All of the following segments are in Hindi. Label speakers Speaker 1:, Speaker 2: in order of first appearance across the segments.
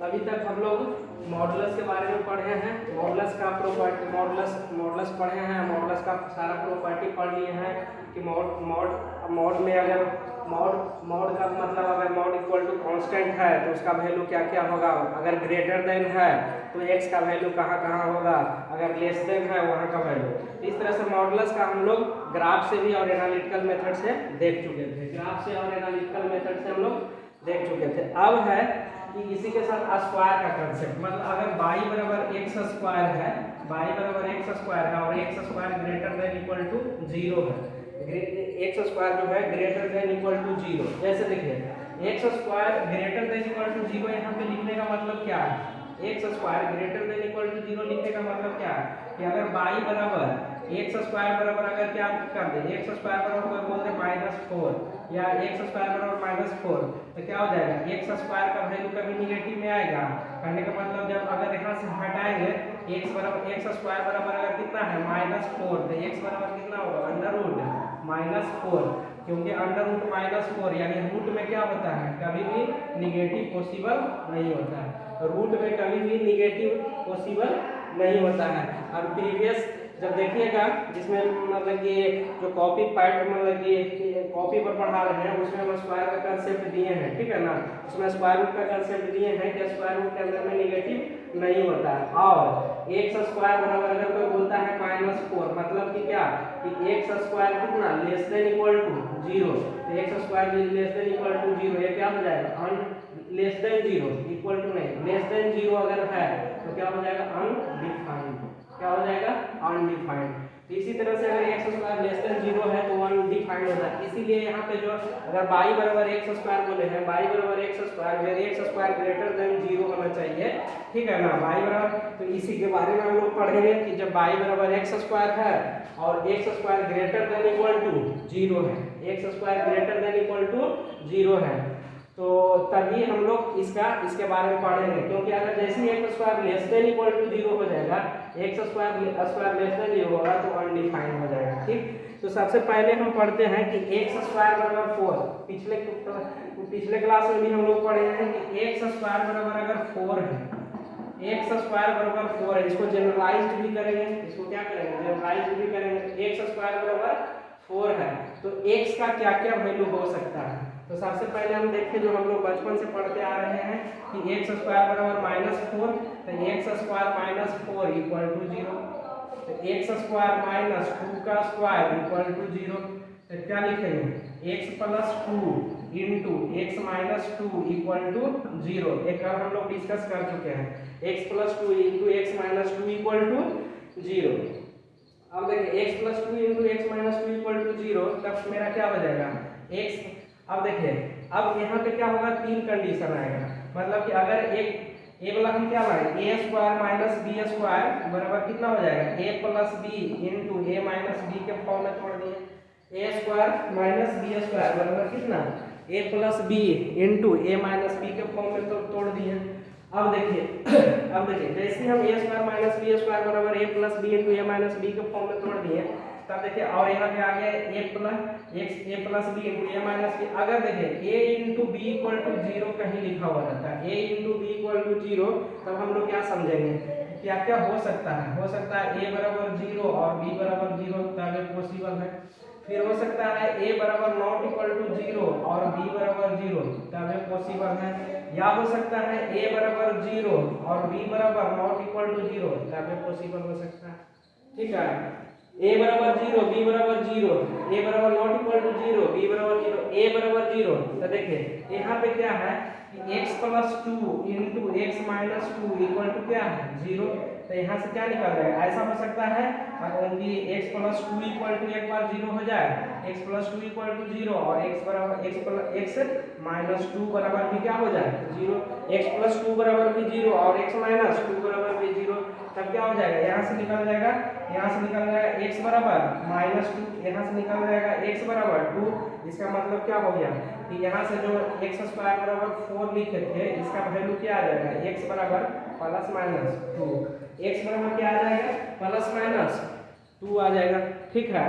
Speaker 1: अभी तक हम लोग मॉडुलस के बारे में पढ़े हैं, मॉडुलस का प्रॉपर्टी मॉडुलस पढ़े हैं, मॉडुलस का सारा प्रॉपर्टी पढ़ लिए हैं कि मॉड में अगर मॉड का मतलब अगर मॉड इक्वल टू कांस्टेंट है तो उसका वैल्यू क्या क्या होगा, अगर ग्रेटर देन है तो एक्स का वैल्यू कहाँ कहाँ होगा, अगर लेस देन है वहाँ का वैल्यू। इस तरह से मॉडुलस का हम लोग ग्राफ से भी और एनालिटिकल मेथड से देख चुके थे, ग्राफ से और एनालिटिकल मेथड से हम लोग देख चुके थे। अब है कि इसी के साथ स्क्वायर का कंसेप्ट, मतलब अगर y बराबर एक्स स्क्वायर है, y बराबर एक्स स्क्वायर है और x square greater than equal to 0 है, एक्स स्क्वायर जो है ग्रेटर देन इक्वल टू 0, जैसे देखिए x square greater than equal to 0 यहाँ पे लिखने का मतलब क्या है, x square greater than equal to 0 लिखने का मतलब क्या है कि अगर y बराबर एक्स स्क्वायर बराबर अगर क्या कर दे, एक्स स्क्वायर बराबर बोलते -4 या एक्स स्क्वायर बराबर -4 तो क्या हो जाएगा, एक्स स्क्वायर का वैल्यू कभी निगेटिव में आएगा। कहने का मतलब जब अगर यहाँ से हटाएंगे एक्स बराबर एक्स स्क्वायर बराबर अगर कितना है -4 तो एक्स बराबर कितना होगा √-4, क्योंकि √-4 यानी रूट में क्या होता है, कभी भी निगेटिव पॉसिबल नहीं होता है, रूट में कभी भी निगेटिव पॉसिबल नहीं होता है। और प्रीवियस जब देखिएगा जिसमें मतलब कि जो कॉपी पार्ट मतलब कि कॉपी पर पढ़ा रहे हैं उसमें हम स्क्वायर का कंसेप्ट दिए हैं, ठीक है ना, उसमें स्क्वायर रूट का कंसेप्ट दिए हैं कि स्क्वायर रूट के अंदर में निगेटिव नहीं होता है। और एक्स स्क्वायर बराबर अगर कोई बोलता है -4 मतलब कि क्या कि एक्स स्क्वायर कितना लेस देन इक्वल टू 0, तो x square less than equal to 0 ये क्या हो जाएगा लेस देन 0 इक्वल टू नहीं लेस देन 0 अगर है तो क्या हो जाएगा अनडिफाइंड, क्या हो जाएगा अनडिफाइंड। तो इसी तरह से अगर एक्स स्क्वायर लेस देन 0 है तो अनडिफाइंड होता है। इसीलिए यहाँ पे जो अगर y बराबर एक्स स्क्वायर बोले हैं, y बराबर x square where x square greater than 0 होना चाहिए, ठीक है ना, y बराबर, तो इसी के बारे में हम लोग पढ़ेंगे कि जब y बराबर एक्स स्क्वायर है और x square greater than equal to 0 है, x square greater than equal to 0 है तो तभी हम लोग इसके बारे में पढ़ेंगे, क्योंकि अगर जैसे ही x square less than equal to 0 हो जाएगा, एक्स स्क्वायर लेस देन 0 होगा तो अनडिफाइंड हो जाएगा। ठीक, तो सबसे पहले हम पढ़ते हैं कि एक्स स्क्वायर बराबर 4, पिछले क्लास में भी हम लोग पढ़े हैं कि एक्स स्क्वायर बराबर अगर 4 है, एक्स स्क्वायर बराबर 4 है, इसको जनरलाइज्ड भी करेंगे, इसको क्या करेंगे जनरलाइज्ड भी करेंगे। एक्स स्क्वायर बराबर 4 है तो x का क्या क्या वैल्यू हो सकता है, तो सबसे पहले हम देखें जो हम लोग बचपन से पढ़ते आ रहे हैं कि एक्स स्क्वायर बराबर -4 तो एक्स स्क्वायर -4 इक्वल टू 0, तो एक्स स्क्वायर -2 का स्क्वायर इक्वल टू 0, तो क्या लिखेंगे x plus 2 into x minus 2 equal to 0, एक बार हम लोग डिस्कस कर चुके हैं, x plus 2 into x minus 2 equal to 0। अब देखिए x plus 2 into x minus 2 equal to 0, तब मेरा क्या हो जाएगा x। अब देखिए अब यहाँ पे क्या होगा, तीन कंडीशन आएगा, मतलब कि अगर एक वाला हम क्या लाएंगे a square minus b square बराबर कितना हो जाएगा a plus b into a minus b के फॉर्म में तोड़ दिए, a square minus b square बराबर कितना a plus b into a minus b के फॉर्म में तोड़ दिए। अब देखिए जैसे हम a square minus b square बराबर a plus b into a minus b के फॉर्म में तोड़ दिए, तब देखिए और यहाँ पे आ गया a plus b into a minus b. अगर देखिए a into b equal to 0 कहीं लिखा हुआ रहता है, a into b equal to 0, तब हम लोग क्या समझेंगे क्या क्या हो सकता है a बराबर 0 और b बराबर 0, तब ये पॉसिबल है। फिर हो सकता है a बराबर नॉट इक्वल टू 0 और b बराबर 0, तब ये पॉसिबल है। या हो सकता है a बराबर 0 और b बराबर नॉट इक्वल टू 0, तब ये पॉसिबल हो सकता है, ठीक है। a बराबर 0 b बराबर 0, a बराबर नॉट इक्वल टू 0 b बराबर 0, a बराबर 0, तो देखिए यहाँ पे क्या है कि x plus 2 into x minus 2 equal to क्या है 0, तो यहाँ से क्या निकल जाएगा, ऐसा हो सकता है कि x प्लस 2 इक्वल टू एक बार 0 हो जाए, x प्लस 2 इक्वल टू 0 और x माइनस 2 बराबर भी क्या हो जाए 0, x प्लस 2 बराबर भी 0 और x माइनस 2 बराबर भी 0, तब क्या हो जाएगा यहाँ से निकल जाएगा x बराबर -2, यहाँ से निकल जाएगा x बराबर 2। इसका मतलब क्या हो गया कि यहाँ से जो एक्स स्क्वायर बराबर 4 लिखे थे इसका वैल्यू क्या आ जाएगा x बराबर +-2, x बराबर क्या आ जाएगा +-2 आ जाएगा, ठीक है।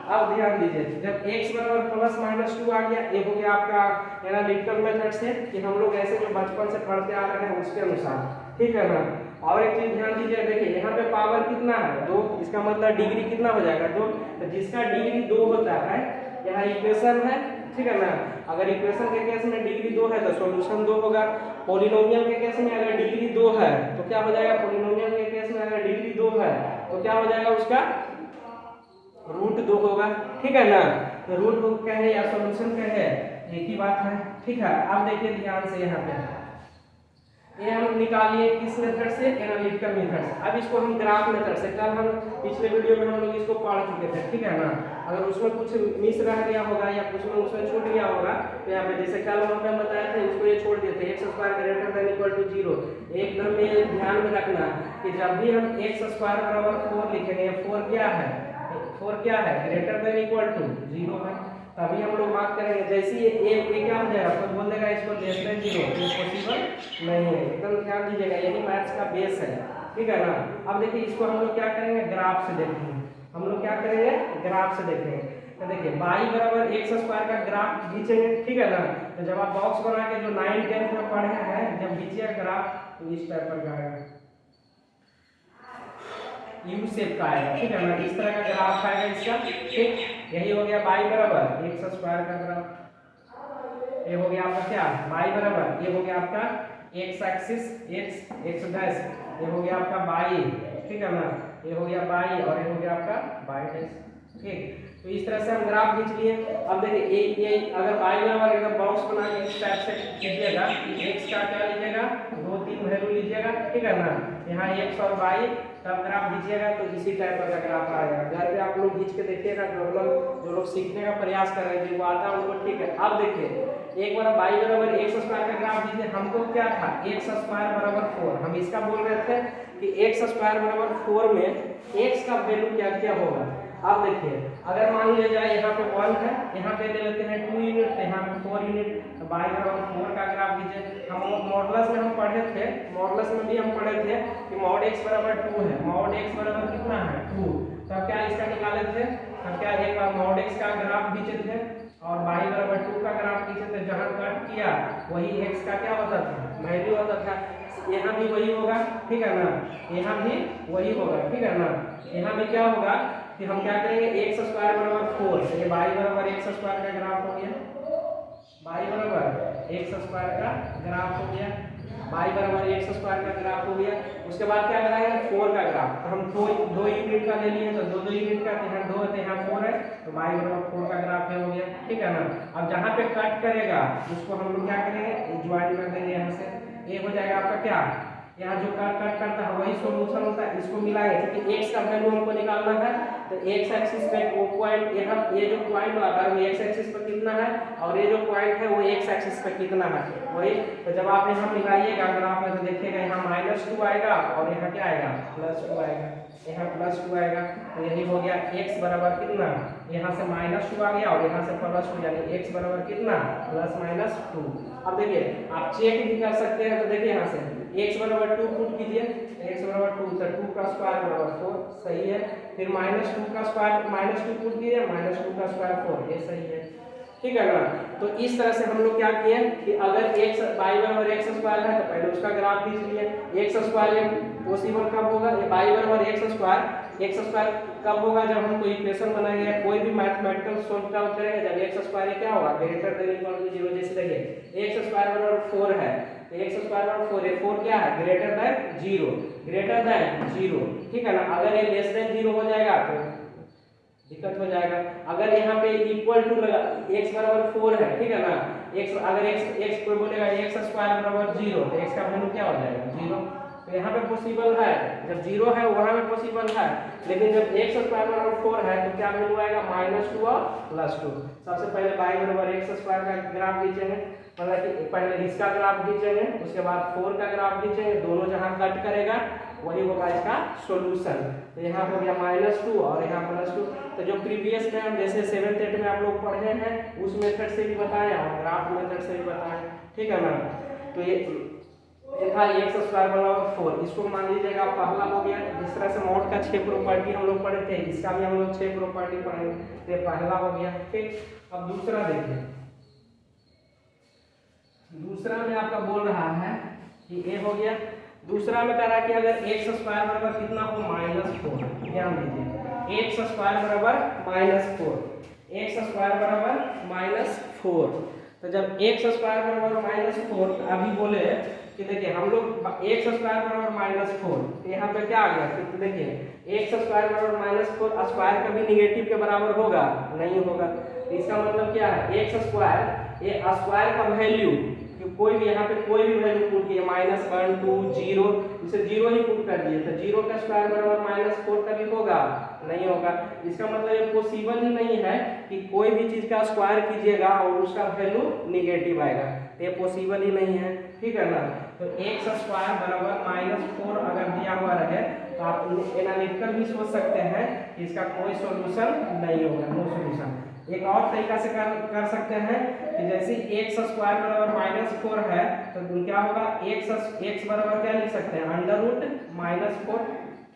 Speaker 1: अब ध्यान दीजिए, जब x बराबर प्लस माइनस 2 आ गया, ये हो गया आपका एनालिटिकल मेथड से कि हम लोग ऐसे जो बचपन से पढ़ते आ रहे हैं उसके अनुसार, ठीक है ना। और एक चीज ध्यान दीजिए, देखिए यहाँ पे पावर कितना है 2, इसका मतलब डिग्री कितना हो जाएगा 2, तो जिसका डिग्री 2 होता है, यहाँ इक्वेशन है, ठीक है ना। अगर इक्वेशन के केस में डिग्री 2 है तो सॉल्यूशन 2 होगा। पॉलिनोमियल के केस में अगर डिग्री 2 है तो क्या हो जाएगा, पॉलिनोमियल के केस में अगर डिग्री 2 है तो क्या हो जाएगा, उसका रूट 2 होगा, ठीक है ना। तो रूट 2 क्या है या सॉल्यूशन क्या है, एक ही बात है, ठीक है। अब देखिए ध्यान से, यहाँ पे ये हम निकालिए किस मेथड से, एनालिटिकल मेथड से। अब इसको हम ग्राफ मेथड से, कल हम पिछले वीडियो में हम लोग इसको पढ़ चुके थे, ठीक है ना। अगर उसमें कुछ मिस रह गया होगा या कुछ में उसमें छूट गया होगा तो यहाँ पे जैसे कल हम बताए थे, उसको ये छोड़ दिए थे, x square greater than equal to 0। एकदम में ध्यान में रखना कि जब भी हम एक्स स्क्वायर बराबर 4 लिखेंगे, 4 क्या है, 4 क्या है, ग्रेटर देन इक्वल टू 0 है, तभी हम लोग बात करेंगे। जैसे ये क्या हो जाएगा तो बोल देगा इसको लेस देन 0, ये पॉसिबल नहीं है, एकदम ध्यान दीजिएगा, यही मैथ्स का बेस है, ठीक है ना। अब देखिए इसको हम लोग क्या करेंगे, ग्राफ से देखेंगे, हम लोग क्या करेंगे, ग्राफ से देखेंगे। तो देखिए y बराबर एक्स स्क्वायर का ग्राफ खींचेंगे, ठीक है ना। तो जब आप बॉक्स बना के जो 9 10 में पढ़े हैं, जब खींचिएगा ग्राफ तो इस टाइप पर आएगा, यू शेप का आएगा, ठीक है ना, इस तरह का ग्राफ आएगा इसका, ठीक। यही हो गया y बराबर एक्स स्क्वायर का ग्राफ, ये हो गया आपका क्या y बराबर, ये हो गया आपका x एक्सिस x डैश, ये हो गया आपका y, ठीक है ना, ये हो गया y और ये हो गया आपका y डैश, ठीक। तो इस तरह से हम ग्राफ खींच लिए। अब देखिए ये अगर y बराबर एकदम बॉक्स बना के इस टाइप से कीजिएगा, x का क्या लीजिएगा, 2 3 वैल्यू लीजिएगा, ठीक है ना। यहाँ x और y तब ग्राफ खींचिएगा तो इसी टाइप का ग्राफ आएगा। घर पे आप लोग खींच के देखिएगा, जो लोग सीखने का प्रयास कर रहे हैं, जो आता है उनको, ठीक है। अब देखिए एक बार y बराबर एक्स स्क्वायर का ग्राफ दीजिए, हमको क्या था, एक्स स्क्वायर बराबर 4, हम इसका बोल रहे थे कि एक्स स्क्वायर बराबर 4 में x का वैल्यू क्या क्या होगा। अब देखिए अगर मान लिया जाए यहाँ पे 1 है, यहाँ पे ले लेते हैं 2 यूनिट, तो यहाँ पे 4 यूनिट, तो y बराबर 4 का ग्राफ दीजिए। हम मॉडुलस में हम पढ़े थे, मॉडुलस में भी हम पढ़े थे कि मॉड x बराबर 2 है, मॉड x बराबर कितना है 2, तब क्या इसका निकाले थे, तब क्या एक बार मॉड x का ग्राफ खींचे थे और y बराबर 2 का ग्राफ खींचे थे, जहाँ कट किया वही x का क्या होता था, वैल्यू होता था। यहाँ भी वही होगा, ठीक है ना, यहाँ भी वही होगा, ठीक है ना। यहाँ भी क्या होगा कि हम क्या करेंगे, एक्स स्क्वायर बराबर 4, ये y बराबर एक्स स्क्वायर का ग्राफ हो गया, y बराबर एक्स स्क्वायर का ग्राफ हो गया, y बराबर एक्स स्क्वायर का ग्राफ हो गया। उसके बाद क्या कराएंगे, 4 का ग्राफ, तो हम 2 यूनिट का ले लिए, तो 2 यूनिट का, यहाँ 2 है तो यहाँ 4 है, तो y बराबर 4 का ग्राफ हो गया, ठीक है ना। अब जहाँ पे कट करेगा उसको हम लोग क्या करेंगे, ज्वाइन कर देंगे, यहाँ से ये हो जाएगा आपका क्या, यहाँ जो कट करता है वही सॉल्यूशन होता है, इसको मिलाएंगे क्योंकि x का वैल्यू हमको निकालना है। तो x एक्सिस पे वो पॉइंट, यहाँ ये जो पॉइंट आता है वो x एक्सिस पे कितना है और ये जो पॉइंट है वो x एक्सिस पे कितना है, वही। तो जब आप यहाँ मिलाइएगा ग्राफ में तो देखिएगा यहाँ -2 आएगा और यहाँ क्या आएगा, +2 आएगा, यहाँ +2 आएगा। तो यही हो गया x बराबर कितना, यहाँ से -2 आ गया और यहाँ से +2, यानी x बराबर कितना, +-2। अब देखिए आप चेक भी कर सकते हैं, तो देखिए यहाँ से x बराबर 2 पुट कीजिए, x बराबर 2, तो 2 का स्क्वायर बराबर 4, सही है। फिर -2 का स्क्वायर, -2 पुट कीजिए, -2 का स्क्वायर 4, ये सही है, ठीक है ना। तो इस तरह से हम लोग क्या किए कि अगर x y बराबर एक्स स्क्वायर है तो पहले उसका ग्राफ खींच लिए, एक्स स्क्वायर पॉसिबल कब होगा, ये y बराबर एक्स स्क्वायर कब होगा, जब हम कोई इक्वेशन बनाएंगे या कोई भी मैथमेटिकल सॉल्व आउट करेंगे, जब एक्स स्क्वायर क्या होगा, ग्रेटर देन इक्वल टू 0। जैसे देखिए एक्स स्क्वायर बराबर 4 है, तो एक्स स्क्वायर बराबर 4 है, 4 क्या है, ग्रेटर देन 0, ग्रेटर देन 0, ठीक है ना। अगर ये लेस देन 0 हो जाएगा तो दिक्कत हो जाएगा। अगर यहाँ पे इक्वल टू लगा, x बराबर 4 है, ठीक है ना, x अगर x कोई बोलेगा x स्क्वायर बराबर 0, तो x का वैल्यू क्या हो जाएगा, 0। तो यहाँ पे पॉसिबल है, जब 0 है वहाँ पे पॉसिबल है, लेकिन जब x स्क्वायर बराबर 4 है तो क्या वैल्यू आएगा, -2 और +2। सबसे पहले y बराबर x स्क्वायर का ग्राफ खींचेंगे, मतलब कि पहले इसका ग्राफ खींचेंगे, उसके बाद 4 का ग्राफ खींचेंगे, दोनों जहाँ कट करेगा वही होगा इसका सॉल्यूशन। तो यहाँ हो गया -2 और यहाँ +2। तो जो प्रीवियस में हम जैसे 7th 8th में आप लोग पढ़े हैं उस मेथड से भी बताएं और ग्राफ मेथड से भी बताएं, ठीक है ना। तो ये ये था एक्स स्क्वायर बराबर 4, इसको मान लीजिएगा पहला हो गया। जिस तरह से मॉड का 6 प्रॉपर्टी हम लोग पढ़े थे, इसका भी हम लोग 6 प्रॉपर्टी पढ़ेंगे, तो ये पहला हो गया। ठीक, अब दूसरा देखिए। दूसरा में आपका बोल रहा है कि ए हो गया। दूसरा में कह रहा है कि अगर एक्स स्क्वायर बराबर कितना हो -4, ध्यान दीजिए, एक्स स्क्वायर बराबर -4, एक्स स्क्वायर बराबर -4। तो जब एक्स स्क्वायर बराबर -4, अभी बोले कि देखिए हम लोग एक्स स्क्वायर बराबर -4, तो यहाँ पे क्या आ गया, तो देखिए एक्स स्क्वायर बराबर -4 स्क्वायर कभी निगेटिव के बराबर होगा नहीं होगा। तो इसका मतलब क्या है, एक्स स्क्वायर, ये स्क्वायर का वैल्यू कोई भी यहाँ पे कोई भी वैल्यू पुट किए, -1 2 0, इसे 0 ही पुट कर दिए, तो 0 का स्क्वायर बराबर -4 कभी होगा नहीं होगा। इसका मतलब ये पॉसिबल ही नहीं है कि कोई भी चीज का स्क्वायर कीजिएगा और उसका वैल्यू निगेटिव आएगा, तो ये पॉसिबल ही नहीं है। ठीक है ना, तो एक्स स्क्वायर बराबर -4 अगर दिया हुआ रहे तो आप एनालिटिकल भी सोच सकते हैं कि इसका कोई सॉल्यूशन नहीं होगा, नो सॉल्यूशन। एक और तरीका से कर सकते हैं कि जैसे एक्स स्क्वायर बराबर -4 है, तो क्या होगा, एक्स बराबर क्या लिख सकते हैं, √-4।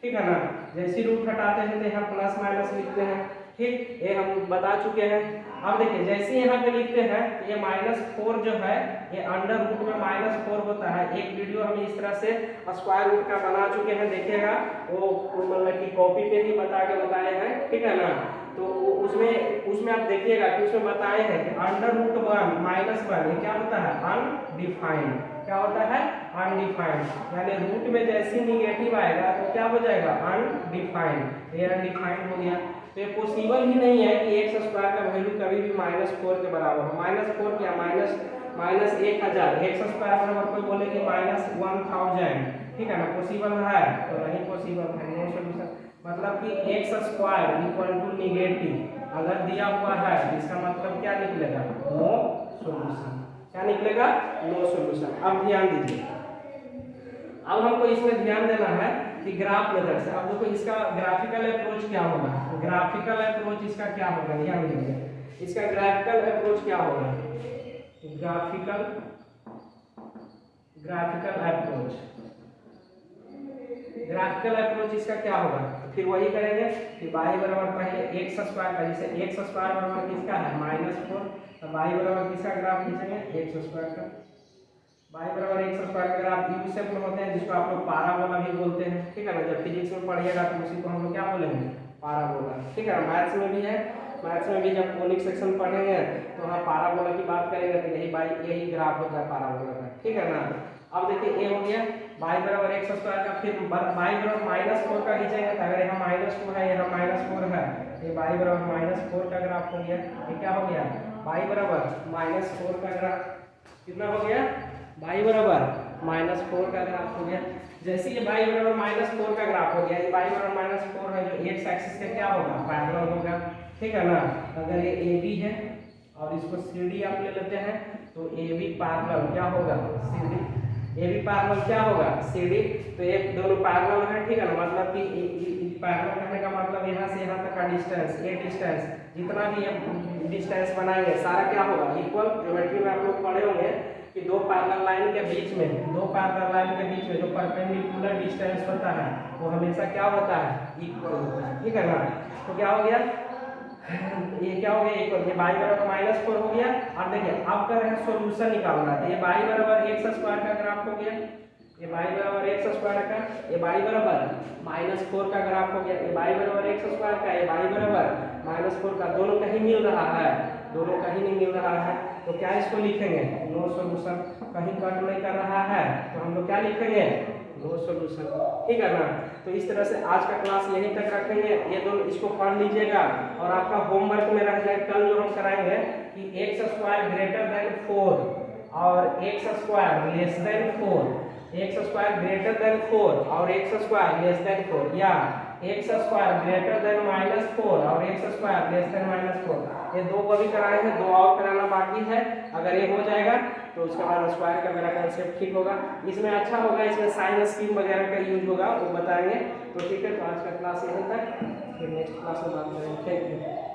Speaker 1: ठीक है ना, जैसे रूट हटाते हैं तो यहाँ प्लस माइनस लिखते हैं। ठीक, ये हम बता चुके हैं। अब देखिए जैसे यहाँ पे लिखते हैं तो ये -4 जो है ये अंडर रूट में -4 होता है। एक वीडियो हम इस तरह से स्क्वायर रूट का बना चुके हैं, देखिएगा, वो मतलब कि कॉपी पे ही बताए हैं। ठीक है ना, तो उसमें आप देखिएगा कि उसमें बताए हैं कि √1 -1 ये क्या होता है, अनडिफाइंड। क्या होता है, अनडिफाइंड, यानी रूट में जैसे निगेटिव आएगा तो क्या हो जाएगा, अनडिफाइंड। ये अनडिफाइंड हो गया। तो ये पॉसिबल ही नहीं है कि एक्स स्क्वायर का वैल्यू कभी भी -4 के बराबर हो। -4 क्या, -1000, एक्स स्क्वायर बराबर कोई बोले कि -1000। ठीक है ना, पॉसिबल है तो नहीं पॉसिबल है, नो सॉल्यूशन। मतलब कि x square equal to negative अगर दिया हुआ है, इसका मतलब क्या निकलेगा, नो सॉल्यूशन। क्या निकलेगा, नो सॉल्यूशन। अब ध्यान दीजिए, अब हमको इसमें ध्यान देना है कि ग्राफ मेथड से। अब देखो इसका ग्राफिकल अप्रोच क्या होगा, ग्राफिकल अप्रोच इसका क्या होगा, ध्यान दीजिए, इसका ग्राफिकल अप्रोच क्या होगा, ग्राफिकल अप्रोच, ग्राफिकल अप्रोच इसका क्या होगा, तो फिर वही करेंगे कि y बराबर पहले एक्स स्क्वायर का, जैसे एक्स स्क्वायर बराबर किसका है, -4, तो y बराबर किसका ग्राफ खींचेंगे, एक्स स्क्वायर का। y बराबर एक्स स्क्वायर का ग्राफ यू शेप में होते हैं, जिसको आप लोग पाराबोला भी बोलते हैं। ठीक है ना, जब फिजिक्स में पढ़िएगा तो उसी को हम लोग क्या बोलेंगे, पाराबोला। ठीक है, मैथ्स में भी है, मैथ्स में भी जब कोनिक सेक्शन पढ़ेंगे तो वहाँ पाराबोला की बात करेंगे तो यही ग्राफ होता है पाराबोला का। ठीक है ना, अब देखिए ए हो गया y बराबर एक्स स्क्वायर का, फिर y बराबर -4 का खींचेंगे, तो अगर यहाँ -2 है, यहाँ -4 है, ये y बराबर -4 का ग्राफ हो गया। ये क्या हो गया, y बराबर -4 का ग्राफ, कितना हो गया, y बराबर -4 का ग्राफ हो गया। जैसे ये y बराबर -4 का ग्राफ हो गया, ये y बराबर -4 है, जो x एक्सिस का क्या होगा, पैरेलल होगा। ठीक है ना, अगर ये AB है और इसको CD आप ले लेते हैं, तो AB पैरेलल क्या होगा, CD, AB पैरेलल क्या होगा, CD। तो ये दोनों पैरेलल है। ठीक है ना, मतलब कि पैरेलल करने का मतलब यहाँ से यहाँ तक का डिस्टेंस, ये डिस्टेंस जितना भी ये डिस्टेंस बनाएंगे सारा क्या होगा, इक्वल। ज्योमेट्री में आप लोग पढ़े होंगे कि दो पैरेलल लाइन के बीच में जो परपेंडिकुलर डिस्टेंस होता है वो हमेशा क्या होता है, इक्वल होता है। ठीक है ना, तो क्या हो गया, ये क्या हो गया, इक्वल, ये y बराबर -4 हो गया। अब देखिए अब कर रहे हैं सॉल्यूशन निकालना, तो ये y बराबर एक्स स्क्वायर का ग्राफ हो गया, ये y बराबर एक्स स्क्वायर का, ये y बराबर -4 का ग्राफ हो गया, ये y बराबर एक्स स्क्वायर का, ये y बराबर -4 का, दोनों कहीं मिल रहा है, दोनों कहीं नहीं मिल रहा है, तो क्या इसको लिखेंगे, नो सॉल्यूशन। कहीं कट नहीं कर रहा है तो हम लोग क्या लिखेंगे, नो सॉल्यूशन। ठीक है ना, तो इस तरह से आज का क्लास यहीं तक रखेंगे। ये दोनों इसको पढ़ लीजिएगा और आपका होमवर्क में रह जाए, कल जो हम कराएंगे कि एक्स स्क्वायर ग्रेटर देन 4 और x square less then 4, x square greater then 4 और एक्स स्क्वायर लेस देन 4, या एक्स स्क्वायर ग्रेटर देन -4 और एक्स स्क्वायर लेस देन -4। ये दो को भी कराए हैं, दो और कराना बाकी है। अगर ये हो जाएगा तो उसके बाद स्क्वायर का मेरा कॉन्सेप्ट ठीक होगा। इसमें अच्छा होगा, इसमें साइन स्कीम वगैरह का यूज होगा, वो बताएंगे। तो ठीक है, तो आज का क्लास यहीं तक, फिर नेक्स्ट क्लास में बात करेंगे। Thank you.